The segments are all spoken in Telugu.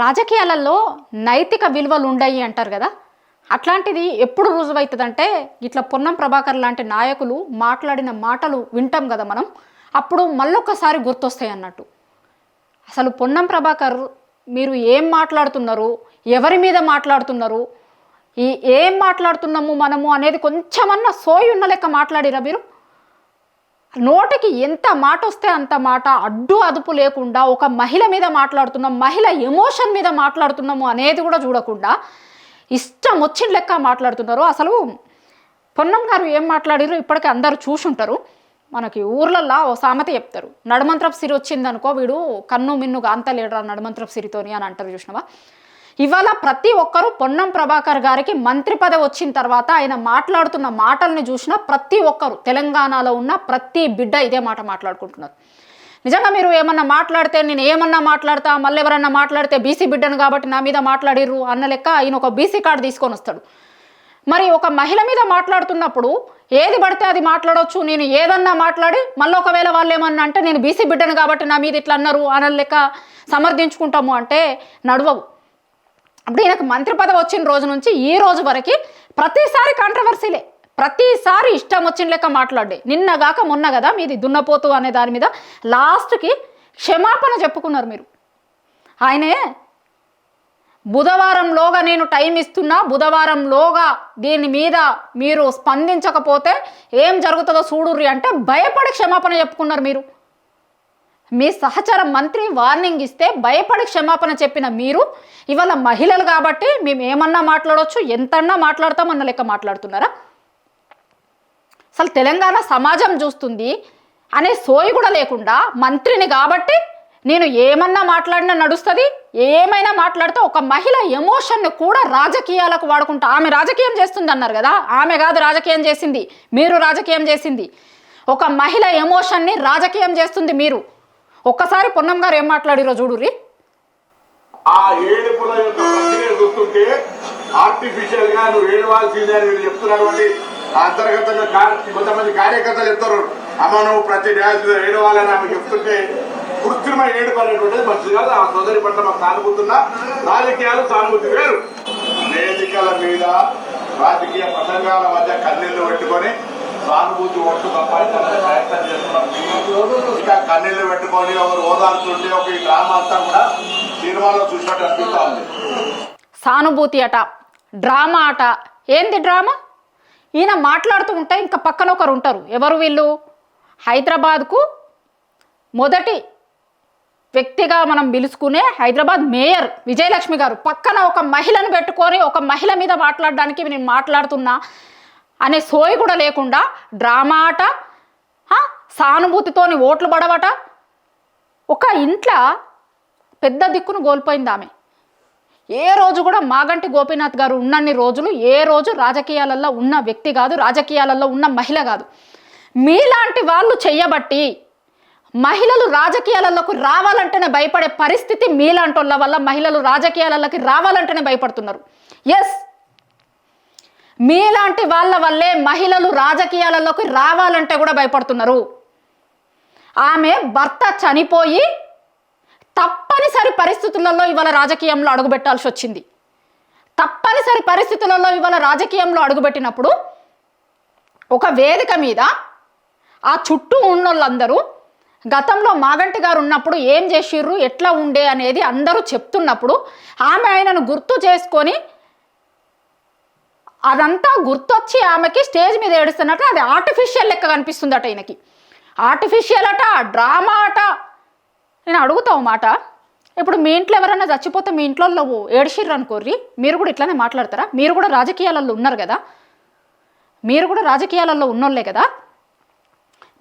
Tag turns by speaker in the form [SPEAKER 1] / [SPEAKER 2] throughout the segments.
[SPEAKER 1] రాజకీయాలలో నైతిక విలువలు ఉండయి అంటారు కదా. అట్లాంటిది ఎప్పుడు రుజువవుతుందంటే ఇట్లా పొన్నం ప్రభాకర్ లాంటి నాయకులు మాట్లాడిన మాటలు వింటాం కదా మనం, అప్పుడు మళ్ళొక్కసారి గుర్తొస్తాయి అన్నట్టు. అసలు పొన్నం ప్రభాకర్ మీరు ఏం మాట్లాడుతున్నారు, ఎవరి మీద మాట్లాడుతున్నారు, ఏం మాట్లాడుతున్నాము మనము అనేది కొంచెమన్నా సోయి ఉన్న లెక్క మాట్లాడిరా మీరు? నోటికి ఎంత మాట వస్తే అంత మాట, అడ్డు అదుపు లేకుండా ఒక మహిళ మీద మాట్లాడుతున్నాం, మహిళ ఎమోషన్ మీద మాట్లాడుతున్నాము అనేది కూడా చూడకుండా ఇష్టం వచ్చిన లెక్క మాట్లాడుతున్నారు. అసలు పొన్నం గారు ఏం మాట్లాడారు ఇప్పటికీ అందరూ చూసుంటారు. మనకి ఊర్లల్లో ఓ సామెత చెప్తారు, నడుమంత్రపు సిరి వచ్చిందనుకో వీడు కన్ను మిన్నుగా అంతలేడరా నడుమంత్రపు సిరితోని అని అంటారు చూసినావా. ఇవాళ ప్రతి ఒక్కరూ పొన్నం ప్రభాకర్ గారికి మంత్రి పదవి వచ్చిన తర్వాత ఆయన మాట్లాడుతున్న మాటల్ని చూసినా ప్రతి ఒక్కరు తెలంగాణలో ఉన్న ప్రతి బిడ్డ ఇదే మాట మాట్లాడుకుంటున్నారు. నిజంగా మీరు ఏమన్నా మాట్లాడితే నేను ఏమన్నా మాట్లాడతా, మళ్ళీ ఎవరన్నా మాట్లాడితే బీసీ బిడ్డను కాబట్టి నా మీద మాట్లాడిర్రు అన్న లెక్క ఆయన ఒక బీసీ కార్డు తీసుకొని వస్తాడు. మరి ఒక మహిళ మీద మాట్లాడుతున్నప్పుడు ఏది పడితే అది మాట్లాడవచ్చు, నేను ఏదన్నా మాట్లాడి మళ్ళీ ఒకవేళ వాళ్ళు ఏమన్నా అంటే నేను బీసీ బిడ్డను కాబట్టి నా మీద ఇట్లా అన్నారు అన్న లెక్క సమర్థించుకుంటాము అంటే నడవవు. అప్పుడు ఈయనకు మంత్రి పదవి వచ్చిన రోజు నుంచి ఈ రోజు వరకు ప్రతిసారి కాంట్రవర్సీలే, ప్రతిసారి ఇష్టం వచ్చిన లెక్క మాట్లాడే. నిన్నగాక మొన్న కదా మీది దున్నపోతు అనే దాని మీద లాస్ట్కి క్షమాపణ చెప్పుకున్నారు మీరు. ఆయనే బుధవారంలోగా నేను టైం ఇస్తున్నా, బుధవారంలోగా దీని మీద మీరు స్పందించకపోతే ఏం జరుగుతుందో చూడుర్రి అంటే భయపడి క్షమాపణ చెప్పుకున్నారు మీరు. మీ సహచర మంత్రి వార్నింగ్ ఇస్తే భయపడి క్షమాపణ చెప్పిన మీరు ఇవాళ మహిళలు కాబట్టి మేము ఏమన్నా మాట్లాడవచ్చు, ఎంతన్నా మాట్లాడతామన్న లెక్క మాట్లాడుతున్నారా? అసలు తెలంగాణ సమాజం చూస్తుంది అనే సోయి కూడా లేకుండా మంత్రిని కాబట్టి నేను ఏమన్నా మాట్లాడినా నడుస్తుంది, ఏమైనా మాట్లాడితే ఒక మహిళ ఎమోషన్ని కూడా రాజకీయాలకు వాడుకుంటా. ఆమె రాజకీయం చేస్తుంది అన్నారు కదా, ఆమె కాదు రాజకీయం చేసింది, మీరు రాజకీయం చేసింది. ఒక మహిళ ఎమోషన్ని రాజకీయం చేస్తుంది మీరు. ఒక్కసారి పొన్నం గారు ఏం మాట్లాడిరో చూడుర్రి.
[SPEAKER 2] ఆ ఏడుపుల యొక్క ప్రక్రియ చూస్తుంటే ఆర్టిఫిషియల్ గా నువ్వు ఏడవాల్సిందే అని వీళ్ళు చెప్తున్నటువంటి అంతర్గతంగా కొంతమంది కార్యకర్తలు చెప్తారు, అమ్మ నువ్వు ప్రతి డ్యాన్స్ ఏడవాలని ఆమె చెప్తుంటే కృత్రిమ ఏడుపు అనేటువంటిది మంచిది కాదు. ఆ సోదరి పట్ల మాకు సానుభూతున్న రాజకీయాలు సానుభూతి వేరు. వేదికల మీద రాజకీయ ప్రసంగాల మధ్య కన్నీళ్లు పెట్టుకొని సానుభూతి ఒట్టు సంపాదించాలని ప్రయత్నం చేస్తున్నాం. ఇంకా కన్నీళ్లు పెట్టుకొని ఒకరు ఓదార్చుంటే ఒక ఈ డ్రామా అంతా కూడా సినిమాలో చూసినట్టు అనిపిస్తా ఉంది.
[SPEAKER 1] సానుభూతి అట, డ్రామా అట. ఏంది డ్రామా? ఈయన మాట్లాడుతూ ఉంటే ఇంకా పక్కన ఒకరు ఉంటారు. ఎవరు వీళ్ళు? హైదరాబాద్కు మొదటి వ్యక్తిగా మనం పిలుచుకునే హైదరాబాద్ మేయర్ విజయలక్ష్మి గారు పక్కన ఒక మహిళను పెట్టుకొని ఒక మహిళ మీద మాట్లాడడానికి నేను మాట్లాడుతున్నా అనే సోయి కూడా లేకుండా డ్రామా ఆట, సానుభూతితోని ఓట్లు పడవట. ఒక ఇంట్లో పెద్ద దిక్కును కోల్పోయింది ఆమె. ఏ రోజు కూడా మాగంటి గోపీనాథ్ గారు ఉన్నన్ని రోజులు ఏ రోజు రాజకీయాలలో ఉన్న వ్యక్తి కాదు, రాజకీయాలలో ఉన్న మహిళ కాదు. మీలాంటి వాళ్ళు చెయ్యబట్టి మహిళలు రాజకీయాలలోకి రావాలంటేనే భయపడే పరిస్థితి మీలాంటి వాళ్ళ వల్ల మహిళలు రాజకీయాలలోకి రావాలంటేనే భయపడుతున్నారు. ఎస్, మీలాంటి వాళ్ళ వల్లే మహిళలు రాజకీయాలలోకి రావాలంటే కూడా భయపడుతున్నారు. ఆమె భర్త చనిపోయి తప్పనిసరి పరిస్థితులలో ఇవాళ రాజకీయంలో అడుగుపెట్టాల్సి వచ్చింది. తప్పనిసరి పరిస్థితులలో ఇవాళ రాజకీయంలో అడుగుపెట్టినప్పుడు ఒక వేదిక మీద ఆ చుట్టూ ఉన్నోళ్ళందరూ గతంలో మాగంటి గారు ఉన్నప్పుడు ఏం చేసిర్రు, ఎట్లా ఉండే అనేది అందరూ చెప్తున్నప్పుడు ఆమె ఆయనను గుర్తు చేసుకొని అదంతా గుర్తొచ్చి ఆమెకి స్టేజ్ మీద ఏడుస్తున్నట్టు అది ఆర్టిఫిషియల్ లెక్క కనిపిస్తుంది అట. ఈయనకి ఆర్టిఫిషియల్ అట, డ్రామా అట. నేను అడుగుతావు మాట, ఇప్పుడు మీ ఇంట్లో ఎవరైనా చచ్చిపోతే మీ ఇంట్లో ఏడిసిర్రు అనుకోర్రి, మీరు కూడా ఇట్లానే మాట్లాడతారా? మీరు కూడా రాజకీయాలలో ఉన్నారు కదా, మీరు కూడా రాజకీయాలలో ఉన్నోళ్ళే కదా.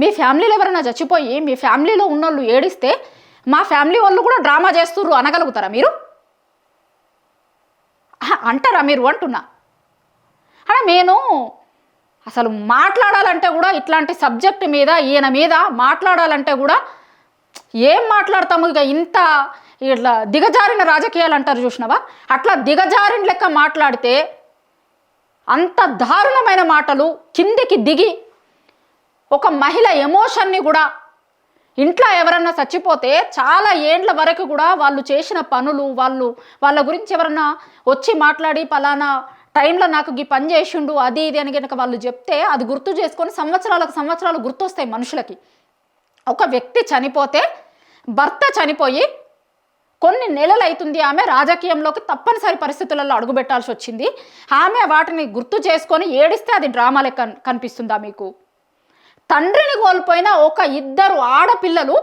[SPEAKER 1] మీ ఫ్యామిలీలో ఎవరైనా చచ్చిపోయి మీ ఫ్యామిలీలో ఉన్నోళ్ళు ఏడిస్తే మా ఫ్యామిలీ వాళ్ళు కూడా డ్రామా చేస్తుర్రు అనగలుగుతారా మీరు? అంటారా మీరు అంటున్నా? అలా నేను అసలు మాట్లాడాలంటే కూడా ఇట్లాంటి సబ్జెక్ట్ మీద ఈయన మీద మాట్లాడాలంటే కూడా ఏం మాట్లాడతాము? ఇక ఇంత ఇట్లా దిగజారిన రాజకీయాలు అంటారు చూసినావా, అట్లా దిగజారిన లెక్క మాట్లాడితే అంత దారుణమైన మాటలు కిందికి దిగి ఒక మహిళ ఎమోషన్ని కూడా ఇంట్లో ఎవరన్నా చచ్చిపోతే చాలా ఏండ్ల వరకు కూడా వాళ్ళు చేసిన పనులు వాళ్ళ గురించి ఎవరన్నా వచ్చి మాట్లాడి పలానా టైంలో నాకు ఈ పని చేసిండు అది ఇది అని కనుక వాళ్ళు చెప్తే అది గుర్తు చేసుకొని సంవత్సరాలు గుర్తొస్తాయి మనుషులకి. ఒక వ్యక్తి చనిపోతే, భర్త చనిపోయి కొన్ని నెలలు అవుతుంది, ఆమె రాజకీయంలోకి తప్పనిసరి పరిస్థితులలో అడుగుపెట్టాల్సి వచ్చింది. ఆమె వాటిని గుర్తు చేసుకొని ఏడిస్తే అది డ్రామా లెక్క కనిపిస్తుందా మీకు? తండ్రిని కోల్పోయిన ఒక 2 ఆడపిల్లలు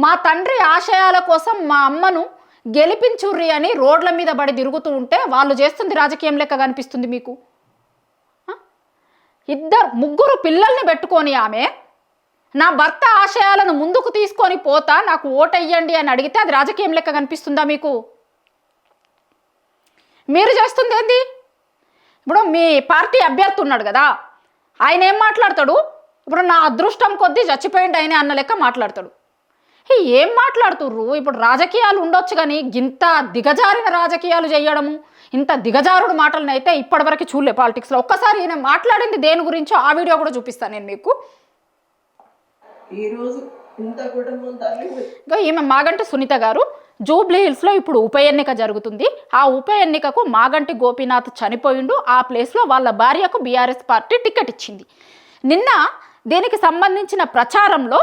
[SPEAKER 1] మా తండ్రి ఆశయాల కోసం మా అమ్మను గెలిపించుర్రి అని రోడ్ల మీద పడి తిరుగుతూ ఉంటే వాళ్ళు చేస్తుంది రాజకీయం లెక్క కనిపిస్తుంది మీకు? 3 పిల్లల్ని పెట్టుకొని ఆమె నా భర్త ఆశయాలను ముందుకు తీసుకొని పోతా, నాకు ఓటెయ్యండి అని అడిగితే అది రాజకీయం లెక్క కనిపిస్తుందా మీకు? మీరు చేస్తుంది ఏంది? ఇప్పుడు మీ పార్టీ అభ్యర్థి ఉన్నాడు కదా, ఆయన ఏం మాట్లాడతాడు? ఇప్పుడు నా అదృష్టం కొద్దీ చచ్చిపోయింది ఆయన అన్న లెక్క మాట్లాడతాడు. ఏం మాట్లాడుతుర్రు? ఇప్పుడు రాజకీయాలు ఉండొచ్చు కానీ ఇంత దిగజారిన రాజకీయాలు చేయడము, ఇంత దిగజారుడు మాటలను అయితే ఇప్పటివరకు చూడలే పాలిటిక్స్లో. ఒక్కసారి ఈయన మాట్లాడింది దేని గురించో ఆ వీడియో కూడా చూపిస్తాను నేను మీకు.
[SPEAKER 3] ఈరోజు ఇంత కుటుంబం తల్లి
[SPEAKER 1] ఈమె మాగంటి సునీత గారు. జూబ్లీ హిల్స్లో ఇప్పుడు ఉప ఎన్నిక జరుగుతుంది. ఆ ఉప ఎన్నికకు మాగంటి గోపీనాథ్ చనిపోయిండు. ఆ ప్లేస్లో వాళ్ళ భార్యకు బీఆర్ఎస్ పార్టీ టికెట్ ఇచ్చింది. నిన్న దీనికి సంబంధించిన ప్రచారంలో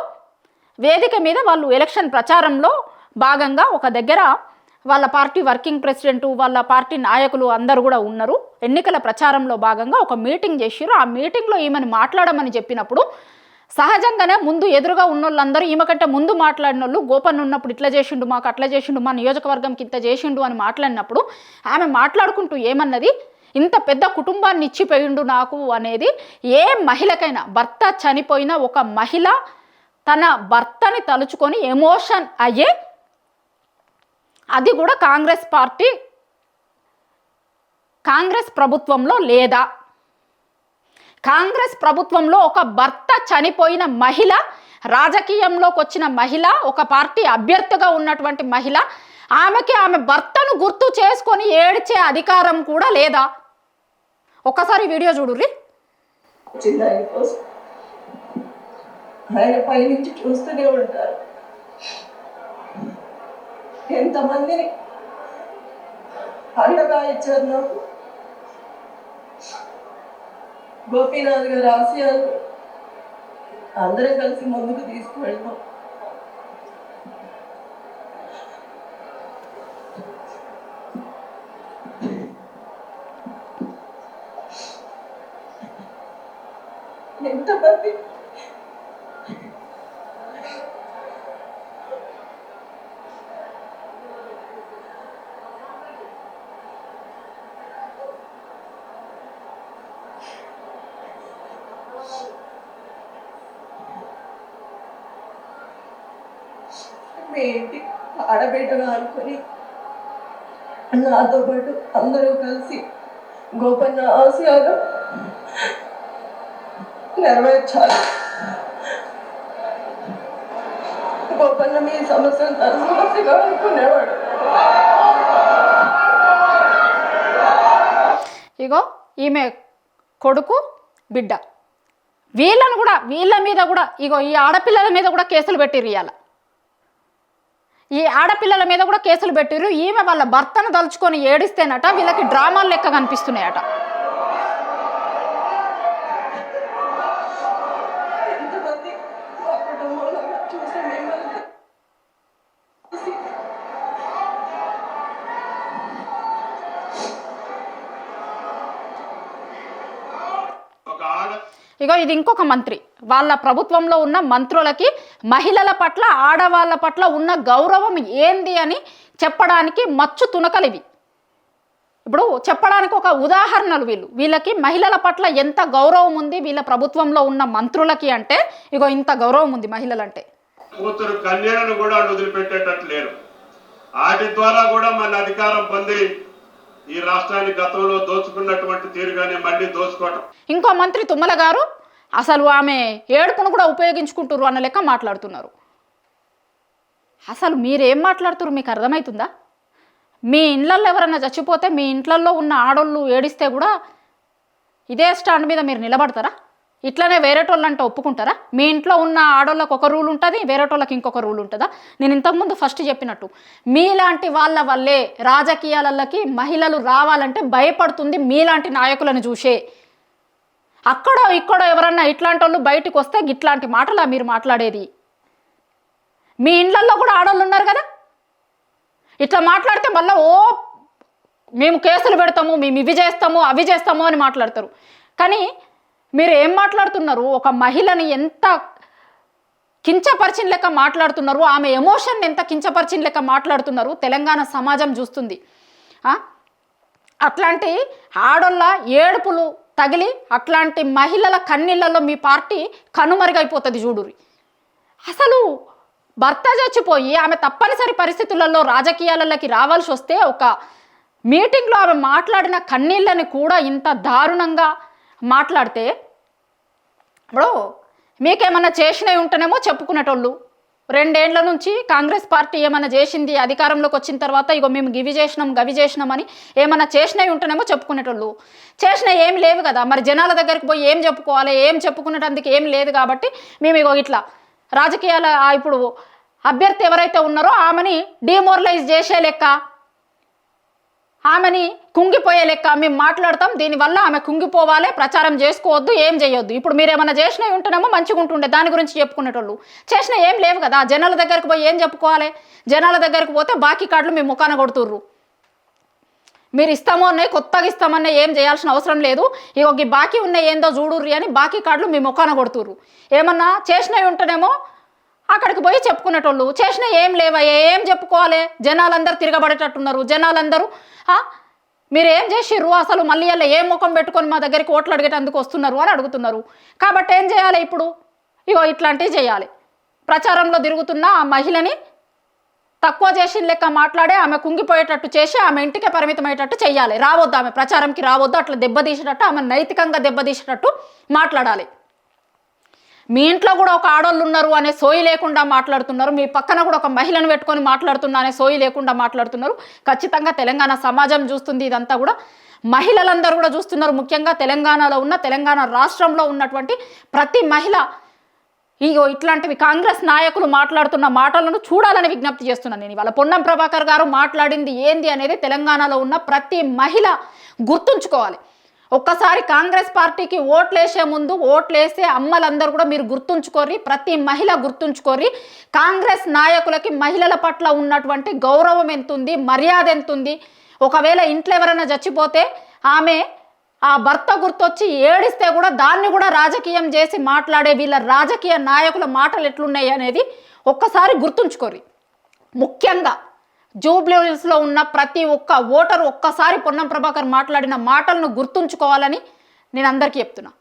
[SPEAKER 1] వేదిక మీద వాళ్ళు ఎలక్షన్ ప్రచారంలో భాగంగా ఒక దగ్గర వాళ్ళ పార్టీ వర్కింగ్ ప్రెసిడెంట్, వాళ్ళ పార్టీ నాయకులు అందరూ కూడా ఉన్నారు. ఎన్నికల ప్రచారంలో భాగంగా ఒక మీటింగ్ చేసిరు. ఆ మీటింగ్లో ఈమెను మాట్లాడమని చెప్పినప్పుడు సహజంగానే ముందు ఎదురుగా ఉన్న వాళ్ళందరూ ఈమె కంటే ముందు మాట్లాడిన వాళ్ళు గోపన్న ఉన్నప్పుడు ఇట్లా చేసిండు, మాకు అట్లా చేసిండు, మా నియోజకవర్గంకి ఇంత చేసిండు అని మాట్లాడినప్పుడు ఆమె మాట్లాడుకుంటూ ఏమన్నది, ఇంత పెద్ద కుటుంబాన్ని ఇచ్చిపోయిండు నాకు అనేది ఏ మహిళకైనా, భర్త చనిపోయిన ఒక మహిళ తన భర్తని తలుచుకొని ఎమోషన్ అయ్యే, అది కూడా కాంగ్రెస్ ప్రభుత్వంలో లేదా? కాంగ్రెస్ ప్రభుత్వంలో ఒక భర్త చనిపోయిన మహిళ, రాజకీయంలోకి వచ్చిన మహిళ, ఒక పార్టీ అభ్యర్థిగా ఉన్నటువంటి మహిళ, ఆమెకి ఆమె భర్తను గుర్తు చేసుకొని ఏడ్చే అధికారం కూడా లేదా? ఒక్కసారి వీడియో చూడుర్రి.
[SPEAKER 3] ఆయన పైనుంచి చూస్తూనే ఉంటారు. ఎంతమందిని అండగా ఇచ్చారు నాకు. గోపీనాథ్ గారి ఆశయాలు అందరం కలిసి ముందుకు తీసుకువెళ్తాం. ఎంతమంది మీ ఇంటి ఆడబిడ్డగా అనుకుని నాతో పాటు అందరూ కలిసి గోపన్న ఆశయాలు నెరవేర్చాలి. గోపన్న మీ సమస్యను తన సమస్యగా అనుకునేవాడు.
[SPEAKER 1] ఇగో ఈమె కొడుకు, బిడ్డ, వీళ్ళ మీద కూడా ఇగో ఈ ఆడపిల్లల మీద కూడా కేసులు పెట్టిర్రు. ఇవాళ ఈ ఆడపిల్లల మీద కూడా కేసులు పెట్టిర్రు. ఈమె వాళ్ళ భర్తను తలుచుకొని ఏడిస్తేనట వీళ్ళకి డ్రామాలు లెక్క కనిపిస్తున్నాయట. ఇగో ఇది ఇంకొక మంత్రి, వాళ్ళ ప్రభుత్వంలో ఉన్న మంత్రులకి మహిళల పట్ల, ఆడవాళ్ళ పట్ల ఉన్న గౌరవం ఏంది అని చెప్పడానికి మచ్చు తునకలు ఇవి. ఇప్పుడు చెప్పడానికి ఒక ఉదాహరణలు వీళ్ళకి మహిళల పట్ల ఎంత గౌరవం ఉంది వీళ్ళ ప్రభుత్వంలో ఉన్న మంత్రులకి అంటే ఇగో ఇంత గౌరవం ఉంది మహిళలంటే.
[SPEAKER 4] కూతురు కన్యలను కూడా వదిలిపెట్టేటట్లు లేరు. వాటి ద్వారా కూడా మన అధికారం పొంది ఈ రాష్ట్రాన్ని గతంలో దోచుకున్నటువంటి తీరుగానే మళ్ళీ దోచుకోవటం.
[SPEAKER 1] ఇంకో మంత్రి తుమ్మల గారు అసలు ఆమె ఏడుపును కూడా ఉపయోగించుకుంటారు అన్న లెక్క మాట్లాడుతున్నారు. అసలు మీరేం మాట్లాడుతున్నారు మీకు అర్థమవుతుందా? మీ ఇండ్లల్లో ఎవరన్నా చచ్చిపోతే మీ ఇంట్లల్లో ఉన్న ఆడోళ్ళు ఏడిస్తే కూడా ఇదే స్టాండ్ మీద మీరు నిలబడతారా? ఇట్లనే వేరేటోళ్ళు అంటే ఒప్పుకుంటారా? మీ ఇంట్లో ఉన్న ఆడోళ్ళకి ఒక రూల్ ఉంటుంది, వేరేటోళ్ళకి ఇంకొక రూల్ ఉంటుందా? నేను ఇంతకుముందు ఫస్ట్ చెప్పినట్టు మీలాంటి వాళ్ళ వల్లే రాజకీయాలకి మహిళలు రావాలంటే భయపడుతుంది, మీలాంటి నాయకులను చూసే. అక్కడో ఇక్కడో ఎవరన్నా ఇట్లాంటి వాళ్ళు బయటకు వస్తే ఇట్లాంటి మాటలా మీరు మాట్లాడేది? మీ ఇండ్లల్లో కూడా ఆడోళ్ళు ఉన్నారు కదా, ఇట్లా మాట్లాడితే మళ్ళీ మేము కేసులు పెడతాము, మేము ఇవి చేస్తాము అవి చేస్తాము అని మాట్లాడతారు. కానీ మీరు ఏం మాట్లాడుతున్నారు? ఒక మహిళని ఎంత కించపరిచిన లెక్క మాట్లాడుతున్నారు, ఆమె ఎమోషన్ ఎంత కించపరిచిన లెక్క మాట్లాడుతున్నారు, తెలంగాణ సమాజం చూస్తుంది. అట్లాంటి ఆడోళ్ళ ఏడుపులు తగిలి అట్లాంటి మహిళల కన్నీళ్ళలో మీ పార్టీ కనుమరుగైపోతుంది చూడురి. అసలు భర్త చచ్చిపోయి ఆమె తప్పనిసరి పరిస్థితులలో రాజకీయాలలోకి రావాల్సి వస్తే ఒక మీటింగ్లో ఆమె మాట్లాడిన కన్నీళ్ళని కూడా ఇంత దారుణంగా మాట్లాడితే ఇప్పుడు మీకేమన్నా చేసినవి ఉంటేనేమో చెప్పుకునేటోళ్ళు. 2 ఏళ్ల నుంచి కాంగ్రెస్ పార్టీ ఏమైనా చేసింది, అధికారంలోకి వచ్చిన తర్వాత ఇగో మేము గివి చేసినాం గవి చేసినామని ఏమైనా చేసినవి ఉంటేనేమో చెప్పుకునేటోళ్ళు. చేసినవి ఏం లేవు కదా, మరి జనాల దగ్గరికి పోయి ఏం చెప్పుకోవాలి? ఏం చెప్పుకునేటందుకు ఏం లేదు కాబట్టి మేము ఇగో ఇట్లా రాజకీయాల ఇప్పుడు అభ్యర్థి ఎవరైతే ఉన్నారో ఆమెని డిమోరలైజ్ చేసే లెక్క, ఆమెని కుంగిపోయే లెక్క మేము మాట్లాడతాం. దీనివల్ల ఆమె కుంగిపోవాలి, ప్రచారం చేసుకోవద్దు, ఏం చేయొద్దు. ఇప్పుడు మీరు ఏమైనా చేసినవి ఉంటేనేమో మంచిగా ఉంటుండే, దాని గురించి చెప్పుకునేటోళ్ళు. చేసిన ఏం లేవు కదా, జనాల దగ్గరికి పోయి ఏం చెప్పుకోవాలి? జనాల దగ్గరికి పోతే బాకీ కార్డులు మీ ముఖాన కొడుతుర్రు. మీరు ఇస్తామో అన్నాయి, కొత్తగా ఇస్తామన్నా ఏం చేయాల్సిన అవసరం లేదు, ఇక బాకీ ఉన్నాయి ఏందో చూడుర్రి అని బాకీ కార్డులు మీ ముఖాన కొడుతుర్రు. ఏమన్నా చేసినవి ఉంటేనేమో అక్కడికి పోయి చెప్పుకునేటోళ్ళు. చేసిన ఏం లేవా, ఏం చెప్పుకోవాలి? జనాలందరూ తిరగబడేటట్టున్నారు. జనాలందరూ మీరు ఏం చేసిర్రు అసలు, మళ్ళీ అలా ఏ ముఖం పెట్టుకొని మా దగ్గరికి ఓట్లు అడిగేటందుకు వస్తున్నారు అని అడుగుతున్నారు. కాబట్టి ఏం చేయాలి ఇప్పుడు? ఇగో ఇట్లాంటివి చేయాలి. ప్రచారంలో తిరుగుతున్న ఆ మహిళని తక్కువ చేసిన లెక్క మాట్లాడే, ఆమె కుంగిపోయేటట్టు చేసి ఆమె ఇంటికే పరిమితమయ్యేటట్టు చేయాలి. రావద్దు, ఆమె ప్రచారంకి రావద్దు, అట్లా దెబ్బతీసేటట్టు, ఆమె నైతికంగా దెబ్బతీసేటట్టు మాట్లాడాలి. మీ ఇంట్లో కూడా ఒక ఆడోళ్ళు ఉన్నారు అనే సోయి లేకుండా మాట్లాడుతున్నారు, మీ పక్కన కూడా ఒక మహిళను పెట్టుకొని మాట్లాడుతున్నా అనే సోయి లేకుండా మాట్లాడుతున్నారు. ఖచ్చితంగా తెలంగాణ సమాజం చూస్తుంది, ఇదంతా కూడా మహిళలందరూ కూడా చూస్తున్నారు. ముఖ్యంగా తెలంగాణలో ఉన్న, తెలంగాణ రాష్ట్రంలో ఉన్నటువంటి ప్రతి మహిళ ఇగో ఇట్లాంటివి కాంగ్రెస్ నాయకులు మాట్లాడుతున్న మాటలను చూడాలని విజ్ఞప్తి చేస్తున్నాను నేను. ఇవాళ పొన్నం ప్రభాకర్ గారు మాట్లాడింది ఏంది అనేది తెలంగాణలో ఉన్న ప్రతి మహిళ గుర్తుంచుకోవాలి. ఒక్కసారి కాంగ్రెస్ పార్టీకి ఓట్లేసే ముందు, ఓట్లేసే అమ్మలందరూ కూడా మీరు గుర్తుంచుకోరి, ప్రతి మహిళ గుర్తుంచుకోరి, కాంగ్రెస్ నాయకులకి మహిళల పట్ల ఉన్నటువంటి గౌరవం ఎంతుంది, మర్యాద ఎంతుంది. ఒకవేళ ఇంట్లో ఎవరైనా చచ్చిపోతే ఆమె ఆ భర్త గుర్తొచ్చి ఏడిస్తే కూడా దాన్ని కూడా రాజకీయం చేసి మాట్లాడే వీళ్ళ రాజకీయ నాయకుల మాటలు ఎట్లున్నాయి అనేది ఒక్కసారి గుర్తుంచుకోరి. ముఖ్యంగా జూబ్లీహిల్స్లో ఉన్న ప్రతి ఒక్క ఓటరు ఒక్కసారి పొన్నం ప్రభాకర్ మాట్లాడిన మాటలను గుర్తుంచుకోవాలని నేను అందరికీ చెప్తున్నా.